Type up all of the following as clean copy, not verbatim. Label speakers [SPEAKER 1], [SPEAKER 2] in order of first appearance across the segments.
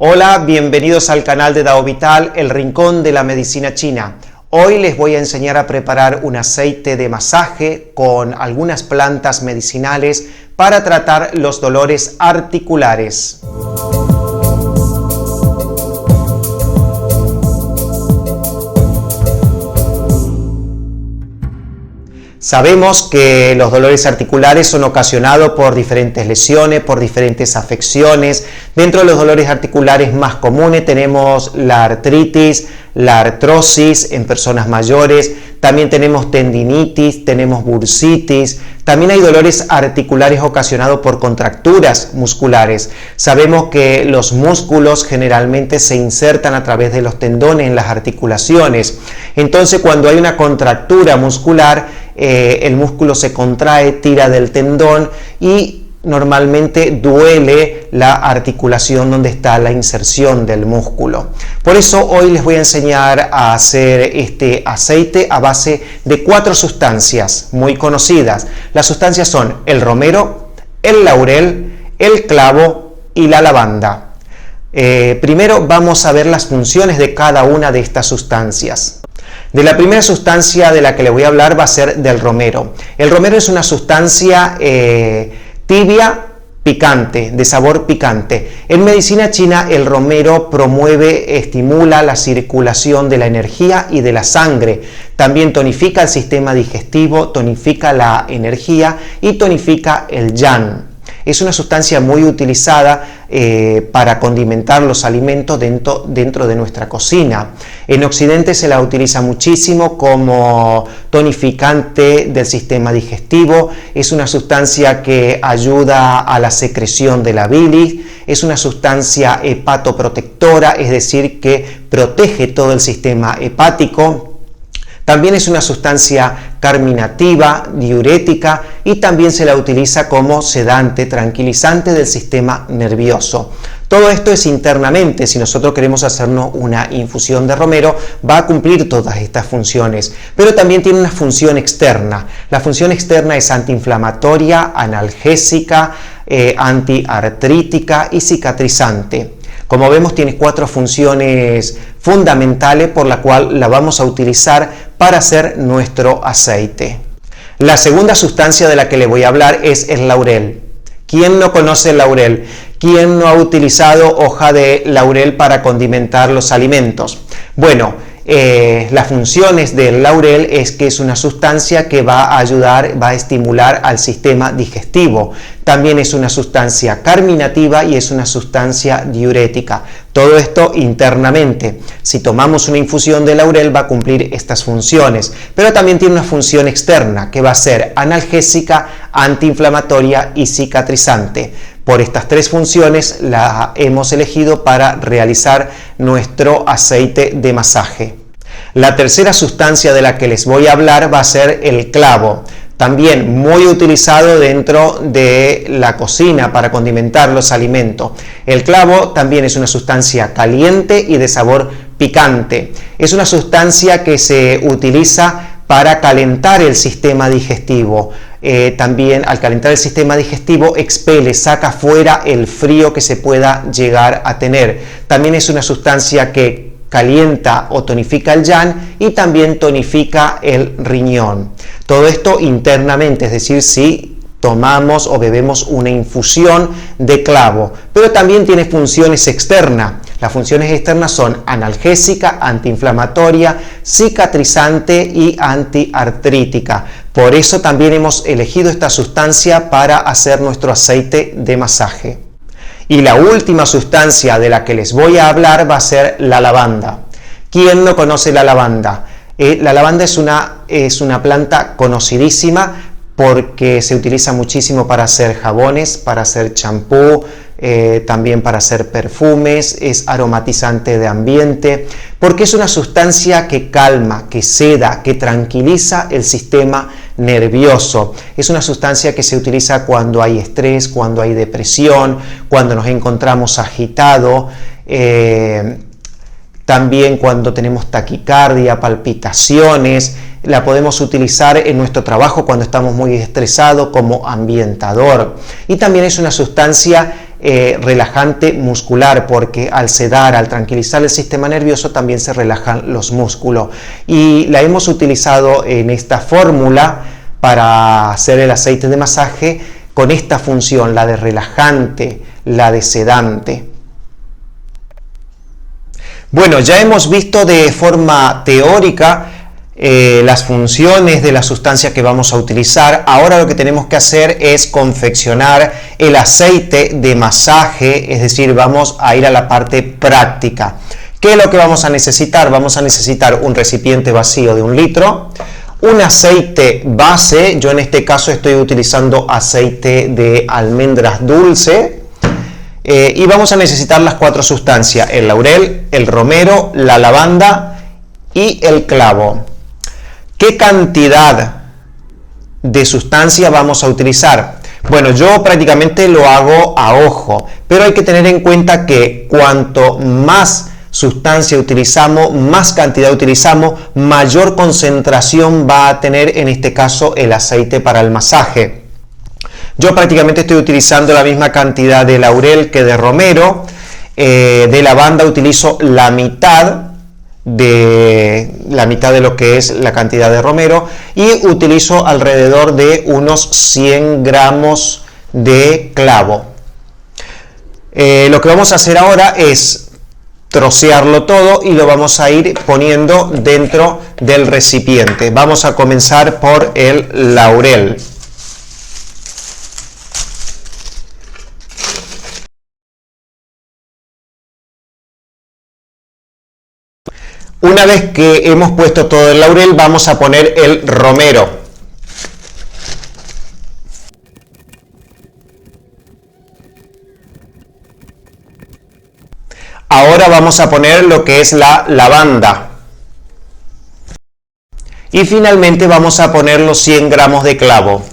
[SPEAKER 1] Hola, bienvenidos al canal de Dao Vital, el rincón de la medicina china. Hoy les voy a enseñar a preparar un aceite de masaje con algunas plantas medicinales para tratar los dolores articulares. Sabemos que los dolores articulares son ocasionados por diferentes lesiones, por diferentes afecciones. Dentro de los dolores articulares más comunes tenemos la artritis, la artrosis en personas mayores, también tenemos tendinitis, tenemos bursitis, también hay dolores articulares ocasionados por contracturas musculares. Sabemos que los músculos generalmente se insertan a través de los tendones en las articulaciones. Entonces, cuando hay una contractura muscular, el músculo se contrae, tira del tendón y normalmente duele la articulación donde está la inserción del músculo. Por eso hoy les voy a enseñar a hacer este aceite a base de 4 sustancias muy conocidas. Las sustancias son el romero, el laurel, el clavo y la lavanda. Primero vamos a ver las funciones de cada una de estas sustancias. De la primera sustancia de la que le voy a hablar va a ser del romero. El romero es una sustancia tibia, picante, de sabor picante. En medicina china el romero promueve, estimula la circulación de la energía y de la sangre. También tonifica el sistema digestivo, tonifica la energía y tonifica el yang. Es una sustancia muy utilizada para condimentar los alimentos dentro de nuestra cocina. En Occidente se la utiliza muchísimo como tonificante del sistema digestivo. Es una sustancia que ayuda a la secreción de la bilis. Es una sustancia hepatoprotectora, es decir, que protege todo el sistema hepático. También es una sustancia carminativa, diurética y también se la utiliza como sedante, tranquilizante del sistema nervioso. Todo esto es internamente. Si nosotros queremos hacernos una infusión de romero, va a cumplir todas estas funciones, pero también tiene una función externa. La función externa es antiinflamatoria, analgésica, antiartrítica y cicatrizante. Como vemos, tiene 4 funciones fundamentales por la cual la vamos a utilizar para hacer nuestro aceite. La segunda sustancia de la que le voy a hablar es el laurel. ¿Quién no conoce el laurel? ¿Quién no ha utilizado hoja de laurel para condimentar los alimentos? Bueno, las funciones del laurel es que es una sustancia que va a ayudar, va a estimular al sistema digestivo. También es una sustancia carminativa y es una sustancia diurética. Todo esto internamente. Si tomamos una infusión de laurel va a cumplir estas funciones, pero también tiene una función externa que va a ser analgésica, antiinflamatoria y cicatrizante. Por estas 3 funciones la hemos elegido para realizar nuestro aceite de masaje. La tercera sustancia de la que les voy a hablar va a ser el clavo. También muy utilizado dentro de la cocina para condimentar los alimentos. El clavo también es una sustancia caliente y de sabor picante. Es una sustancia que se utiliza para calentar el sistema digestivo. También al calentar el sistema digestivo expele, saca fuera el frío que se pueda llegar a tener. También es una sustancia que calienta o tonifica el yang y también tonifica el riñón. Todo esto internamente, es decir, si tomamos o bebemos una infusión de clavo, pero también tiene funciones externas. Las funciones externas son analgésica, antiinflamatoria, cicatrizante y antiartrítica. Por eso también hemos elegido esta sustancia para hacer nuestro aceite de masaje. Y la última sustancia de la que les voy a hablar va a ser la lavanda. ¿Quién no conoce la lavanda? La lavanda es una planta conocidísima porque se utiliza muchísimo para hacer jabones, para hacer champú, también para hacer perfumes, es aromatizante de ambiente, porque es una sustancia que calma, que seda, que tranquiliza el sistema nervioso. Es una sustancia que se utiliza cuando hay estrés, cuando hay depresión, cuando nos encontramos agitados, también cuando tenemos taquicardia, palpitaciones. La podemos utilizar en nuestro trabajo cuando estamos muy estresados como ambientador. Y también es una sustancia relajante muscular, porque al sedar, al tranquilizar el sistema nervioso, también se relajan los músculos. Y la hemos utilizado en esta fórmula para hacer el aceite de masaje con esta función, la de relajante, la de sedante. Bueno, ya hemos visto de forma teórica las funciones de la sustancia que vamos a utilizar. Ahora lo que tenemos que hacer es confeccionar el aceite de masaje, es decir, vamos a ir a la parte práctica. ¿Qué es lo que vamos a necesitar? Vamos a necesitar un recipiente vacío de 1 litro, un aceite base, yo en este caso estoy utilizando aceite de almendras dulce, y vamos a necesitar las 4 sustancias: el laurel, el romero, la lavanda y el clavo. ¿Qué cantidad de sustancia vamos a utilizar? Bueno, yo prácticamente lo hago a ojo, pero hay que tener en cuenta que cuanto más sustancia utilizamos, más cantidad utilizamos, mayor concentración va a tener en este caso el aceite para el masaje. Yo prácticamente estoy utilizando la misma cantidad de laurel que de romero. De lavanda utilizo la mitad de lo que es la cantidad de romero, y utilizo alrededor de unos 100 gramos de clavo. Lo que vamos a hacer ahora es trocearlo todo y lo vamos a ir poniendo dentro del recipiente. Vamos a comenzar por el laurel. Una vez que hemos puesto todo el laurel, vamos a poner el romero. Ahora vamos a poner lo que es la lavanda. Y finalmente vamos a poner los 100 gramos de clavo.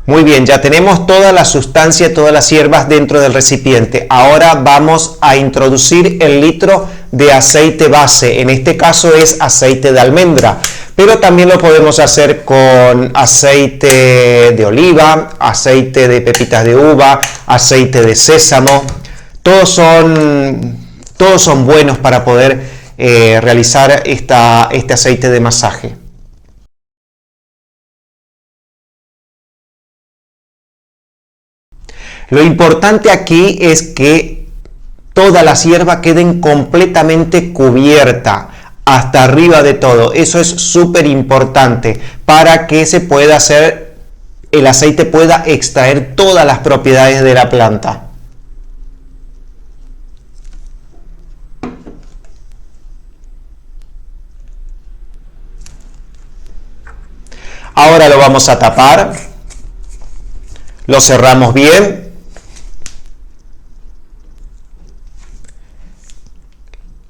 [SPEAKER 1] Muy bien, ya tenemos toda la sustancia, todas las hierbas dentro del recipiente. Ahora vamos a introducir el litro de aceite base. En este caso es aceite de almendra, pero también lo podemos hacer con aceite de oliva, aceite de pepitas de uva, aceite de sésamo. Todos son buenos para poder realizar este aceite de masaje. Lo importante aquí es que todas las hierbas queden completamente cubiertas hasta arriba de todo. Eso es súper importante para que se pueda hacer, el aceite pueda extraer todas las propiedades de la planta. Ahora lo vamos a tapar, lo cerramos bien.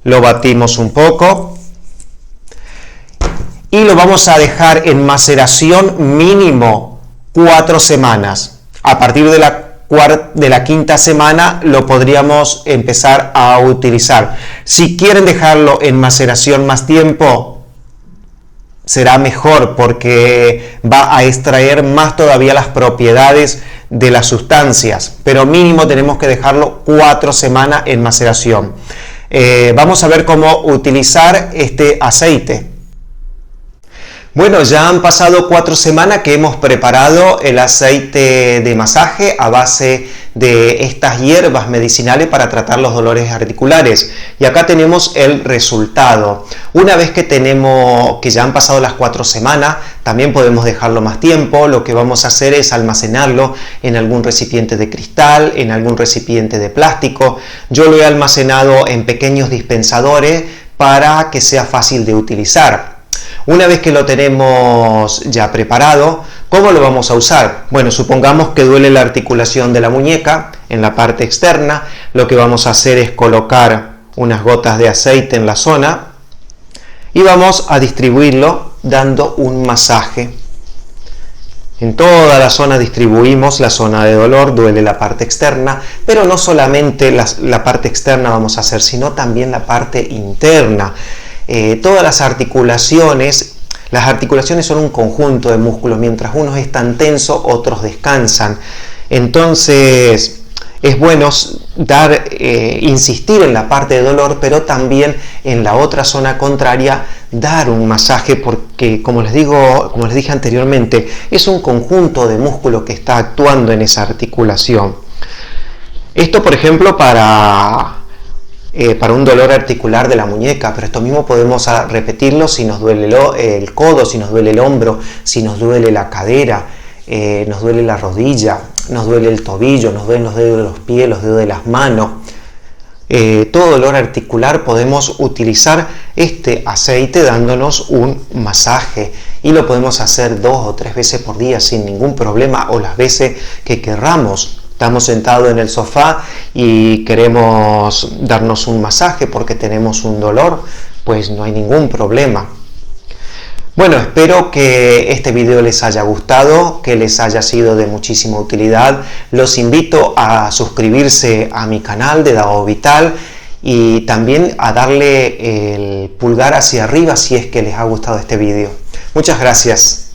[SPEAKER 1] Lo batimos un poco y lo vamos a dejar en maceración mínimo 4 semanas. A partir de la quinta semana lo podríamos empezar a utilizar. Si quieren dejarlo en maceración más tiempo, será mejor, porque va a extraer más todavía las propiedades de las sustancias, pero mínimo tenemos que dejarlo 4 semanas en maceración. Vamos a ver cómo utilizar este aceite. Bueno, ya han pasado 4 semanas que hemos preparado el aceite de masaje a base de estas hierbas medicinales para tratar los dolores articulares. Y acá tenemos el resultado. Una vez que ya han pasado las 4 semanas, también podemos dejarlo más tiempo. Lo que vamos a hacer es almacenarlo en algún recipiente de cristal, en algún recipiente de plástico. Yo lo he almacenado en pequeños dispensadores para que sea fácil de utilizar. Una vez que lo tenemos ya preparado, ¿cómo lo vamos a usar? Bueno, supongamos que duele la articulación de la muñeca en la parte externa. Lo que vamos a hacer es colocar unas gotas de aceite en la zona y vamos a distribuirlo dando un masaje. En toda la zona distribuimos la zona de dolor, duele la parte externa, pero no solamente la parte externa vamos a hacer, sino también la parte interna. Todas las articulaciones Las articulaciones son un conjunto de músculos, mientras unos están tensos, otros descansan. Entonces es bueno insistir en la parte de dolor, pero también en la otra zona contraria dar un masaje, porque como les dije anteriormente, es un conjunto de músculos que está actuando en esa articulación. Esto, por ejemplo, para un dolor articular de la muñeca, pero esto mismo podemos repetirlo si nos duele el codo, si nos duele el hombro, si nos duele la cadera, nos duele la rodilla, nos duele el tobillo, nos duelen los dedos de los pies, los dedos de las manos. Todo dolor articular podemos utilizar este aceite dándonos un masaje, y lo podemos hacer 2 o 3 veces por día sin ningún problema, o las veces que querramos. Estamos sentados en el sofá y queremos darnos un masaje porque tenemos un dolor, pues no hay ningún problema. Bueno, espero que este video les haya gustado, que les haya sido de muchísima utilidad. Los invito a suscribirse a mi canal de Dao Vital y también a darle el pulgar hacia arriba si es que les ha gustado este video. Muchas gracias.